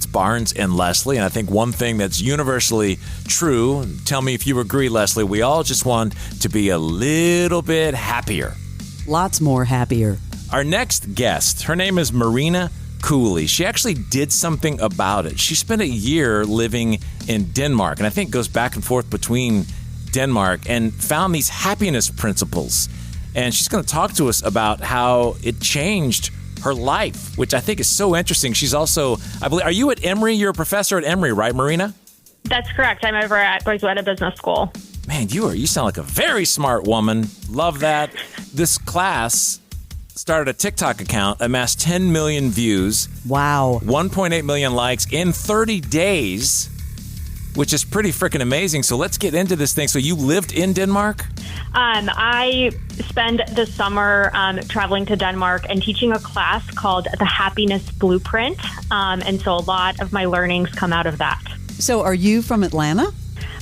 with Barnes and Leslie. And I think one thing that's universally true, tell me if you agree, Leslie, we all just want to be a little bit happier. Lots more happier. Our next guest, her name is Marina Cooley. She actually did something about it. She spent a year living in Denmark, and I think goes back and forth between Denmark, and found these happiness principles. And she's going to talk to us about how it changed her life, which I think is so interesting. She's also, I believe, are you at Emory? You're a professor at Emory, right, Marina? That's correct. I'm over at Boyzweta Business School. Man, you sound like a very smart woman. Love that. This class started a TikTok account, amassed 10 million views. Wow. 1.8 million likes in 30 days, which is pretty freaking amazing. So let's get into this thing. So you lived in Denmark? I spend the summer traveling to Denmark and teaching a class called The Happiness Blueprint. And so a lot of my learnings come out of that. So are you from Atlanta?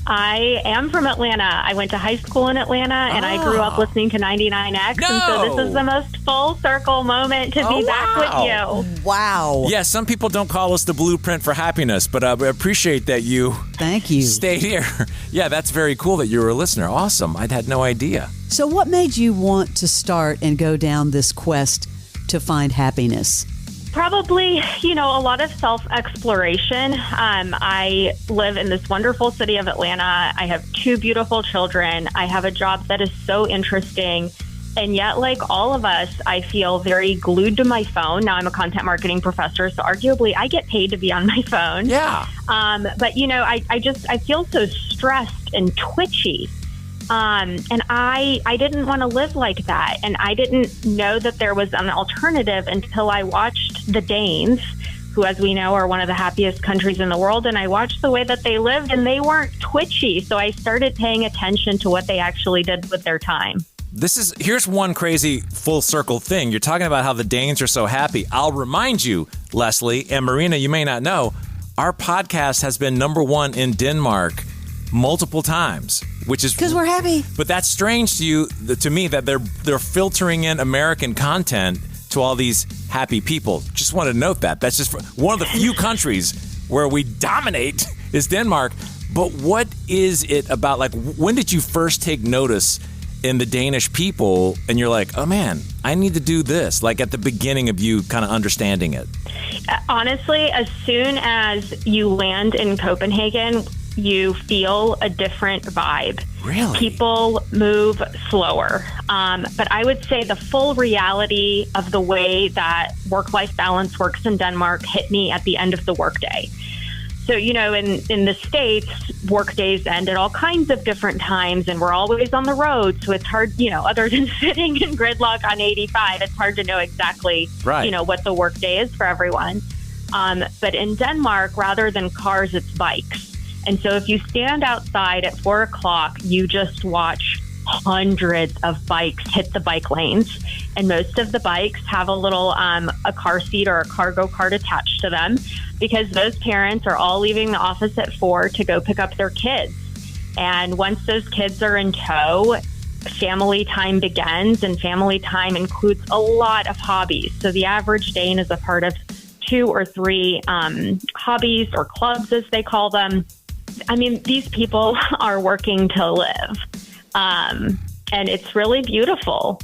I am from Atlanta. I went to high school in Atlanta, and I grew up listening to 99X. No. And so this is the most full circle moment to be back with you. Wow. Yeah, some people don't call us the blueprint for happiness, but I appreciate that you Thank you. stayed here. Yeah, that's very cool that you were a listener. Awesome. I had no idea. So what made you want to start and go down this quest to find happiness? Probably, a lot of self-exploration. I live in this wonderful city of Atlanta. I have 2 beautiful children. I have a job that is so interesting. And yet, like all of us, I feel very glued to my phone. Now I'm a content marketing professor, so arguably I get paid to be on my phone. Yeah. But, I feel so stressed and twitchy. And I didn't want to live like that. And I didn't know that there was an alternative until I watched the Danes, who, as we know, are one of the happiest countries in the world. And I watched the way that they lived, and they weren't twitchy. So I started paying attention to what they actually did with their time. Here's one crazy full circle thing. You're talking about how the Danes are so happy. I'll remind you, Leslie and Marina, you may not know, our podcast has been #1 in Denmark multiple times, which is Because we're happy. But that's strange to me that they're filtering in American content to all these happy people. Just want to note that. That's just one of the few countries where we dominate is Denmark. But what is it about, like, when did you first take notice in the Danish people and you're like, oh man, I need to do this, like at the beginning of you kind of understanding it? Honestly, as soon as you land in Copenhagen, you feel a different vibe. Really? People move slower. But I would say the full reality of the way that work-life balance works in Denmark hit me at the end of the workday. So, in the States, work days end at all kinds of different times, and we're always on the road. So it's hard, other than sitting in gridlock on 85, it's hard to know exactly, what the work day is for everyone. But in Denmark, rather than cars, it's bikes. And so if you stand outside at 4 o'clock, you just watch hundreds of bikes hit the bike lanes. And most of the bikes have a little a car seat or a cargo cart attached to them, because those parents are all leaving the office at 4 to go pick up their kids. And once those kids are in tow, family time begins, and family time includes a lot of hobbies. So the average Dane is a part of 2 or 3 hobbies or clubs, as they call them. I mean, these people are working to live. And it's really beautiful.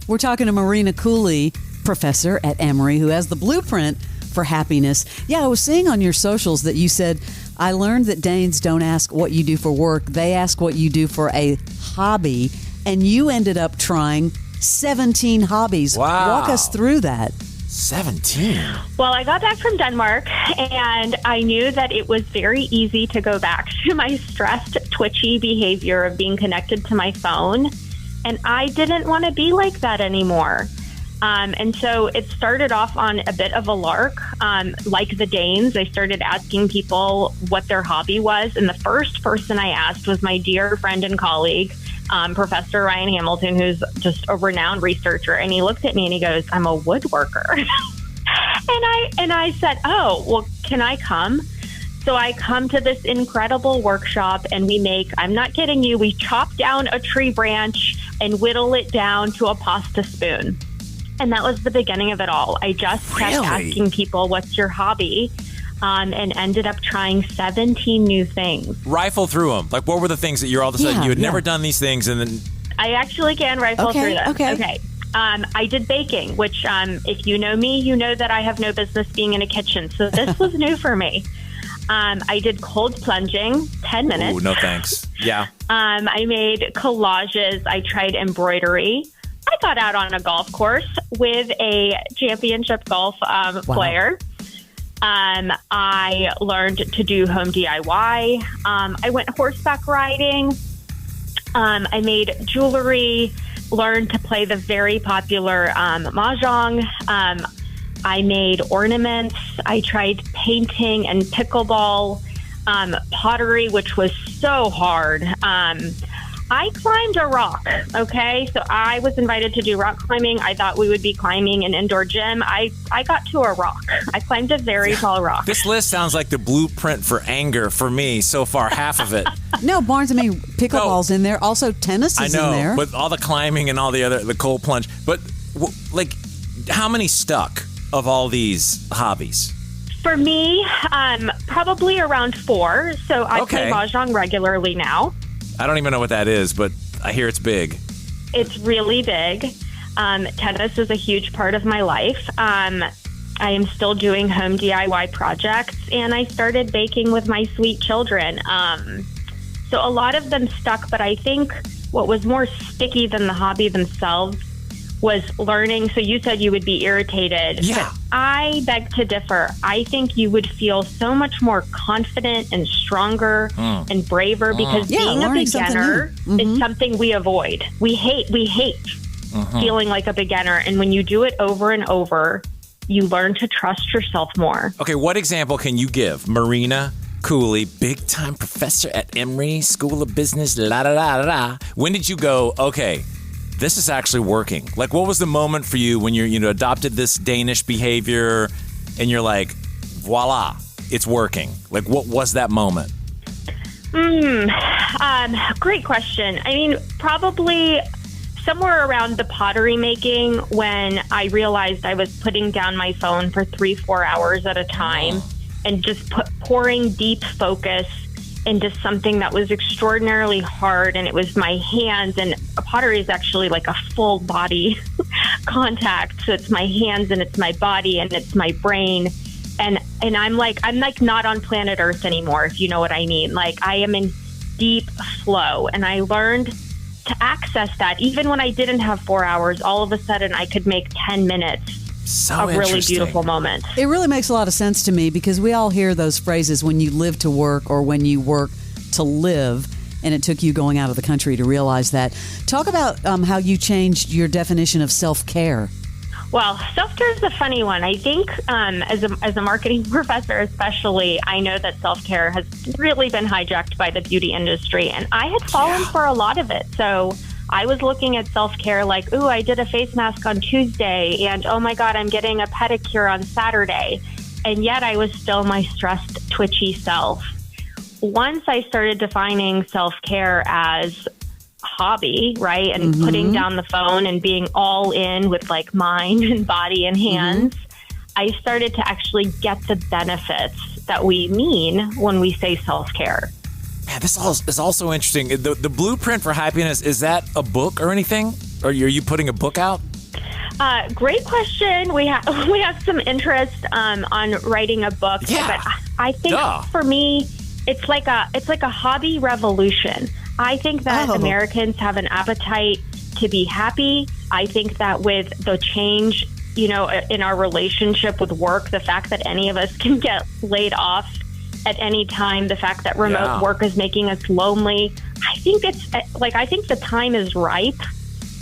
We're talking to Marina Cooley, professor at Emory, who has the blueprint for happiness. Yeah, I was seeing on your socials that you said, I learned that Danes don't ask what you do for work. They ask what you do for a hobby. And you ended up trying 17 hobbies. Wow. Walk us through that. 17? Well, I got back from Denmark, and I knew that it was very easy to go back to my stressed, twitchy behavior of being connected to my phone. And I didn't want to be like that anymore. And so it started off on a bit of a lark. Like the Danes, I started asking people what their hobby was. And the first person I asked was my dear friend and colleague, Professor Ryan Hamilton, who's just a renowned researcher. And he looked at me and he goes, I'm a woodworker. and I said, oh, well, can I come? So I come to this incredible workshop, and we make, I'm not kidding you, we chop down a tree branch and whittle it down to a pasta spoon. And that was the beginning of it all. I just kept asking people, what's your hobby? and ended up trying 17 new things. Rifle through them. Like, what were the things that you're all of a sudden, you had never done these things, and then... I actually can rifle through them. Okay. I did baking, which if you know me, you know that I have no business being in a kitchen. So this was new for me. I did cold plunging, 10 minutes. Ooh, no thanks. Yeah. I made collages. I tried embroidery. I got out on a golf course with a championship golf player. I learned to do home DIY. I went horseback riding. I made jewelry, learned to play the very popular mahjong. I made ornaments. I tried painting and pickleball, pottery, which was so hard. I climbed a rock, okay? So I was invited to do rock climbing. I thought we would be climbing an indoor gym. I got to a rock. I climbed a very tall rock. This list sounds like the blueprint for anger for me so far, half of it. No, Barnes, I mean, pickleball's in there. Also, tennis is in there. But all the climbing and all the cold plunge. But, like, how many stuck of all these hobbies? For me, probably around 4. So I play mahjong regularly now. I don't even know what that is, but I hear it's big. It's really big. Tennis is a huge part of my life. I am still doing home DIY projects, and I started baking with my sweet children. So a lot of them stuck, but I think what was more sticky than the hobby themselves was learning. So you said you would be irritated. Yeah. But I beg to differ. I think you would feel so much more confident and stronger and braver because being a beginner is something we avoid. We hate feeling like a beginner. And when you do it over and over, you learn to trust yourself more. Okay, what example can you give? Marina Cooley, big-time professor at Emory School of Business, la-da-da-da-da. When did you go, okay, this is actually working? Like, what was the moment for you when you adopted this Danish behavior and you're like, voila, it's working? Like, what was that moment? Great question. I mean, probably somewhere around the pottery making when I realized I was putting down my phone for 3-4 hours at a time and just pouring deep focus into something that was extraordinarily hard, and it was my hands, and pottery is actually like a full body contact. So it's my hands and it's my body and it's my brain. And I'm like not on planet Earth anymore, if you know what I mean. Like, I am in deep flow, and I learned to access that. Even when I didn't have 4 hours, all of a sudden I could make 10 minutes. So a really beautiful moment. It really makes a lot of sense to me because we all hear those phrases when you live to work or when you work to live, and it took you going out of the country to realize that. Talk about how you changed your definition of self-care. Well, self-care is a funny one. I think as a marketing professor especially, I know that self-care has really been hijacked by the beauty industry, and I had fallen for a lot of it. So I was looking at self-care like, ooh, I did a face mask on Tuesday, and oh my God, I'm getting a pedicure on Saturday. And yet I was still my stressed, twitchy self. Once I started defining self-care as hobby, right? And putting down the phone and being all in with like mind and body and hands, I started to actually get the benefits that we mean when we say self-care. Man, this is also interesting. The Blueprint for Happiness, is that a book or anything? Or are you putting a book out? Great question. We have some interest on writing a book. Yeah. But I think for me, it's like a hobby revolution. I think that Americans have an appetite to be happy. I think that with the change, in our relationship with work, the fact that any of us can get laid off at any time, the fact that remote work is making us lonely, I think the time is ripe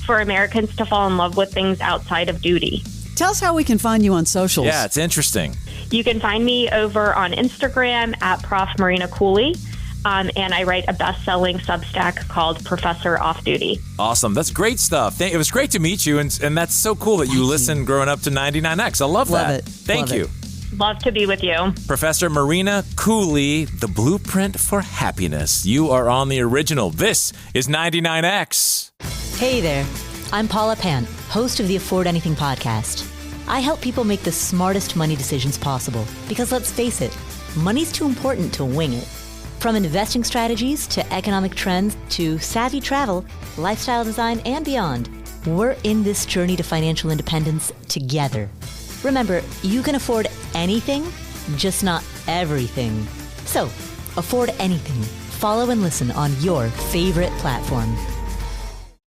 for Americans to fall in love with things outside of duty. Tell us how we can find you on socials. Yeah, it's interesting. You can find me over on Instagram at Prof. Marina Cooley. And I write a best-selling Substack called Professor Off Duty. Awesome. That's great stuff. It was great to meet you, and that's so cool that you listened growing up to 99X. I love that. Thank you. Love to be with you. Professor Marina Cooley, the Blueprint for Happiness. You are on the original. This is 99X. Hey there. I'm Paula Pant, host of the Afford Anything podcast. I help people make the smartest money decisions possible because let's face it, money's too important to wing it. From investing strategies to economic trends to savvy travel, lifestyle design, and beyond, we're in this journey to financial independence together. Remember, you can afford anything, just not everything. So, afford anything. Follow and listen on your favorite platform.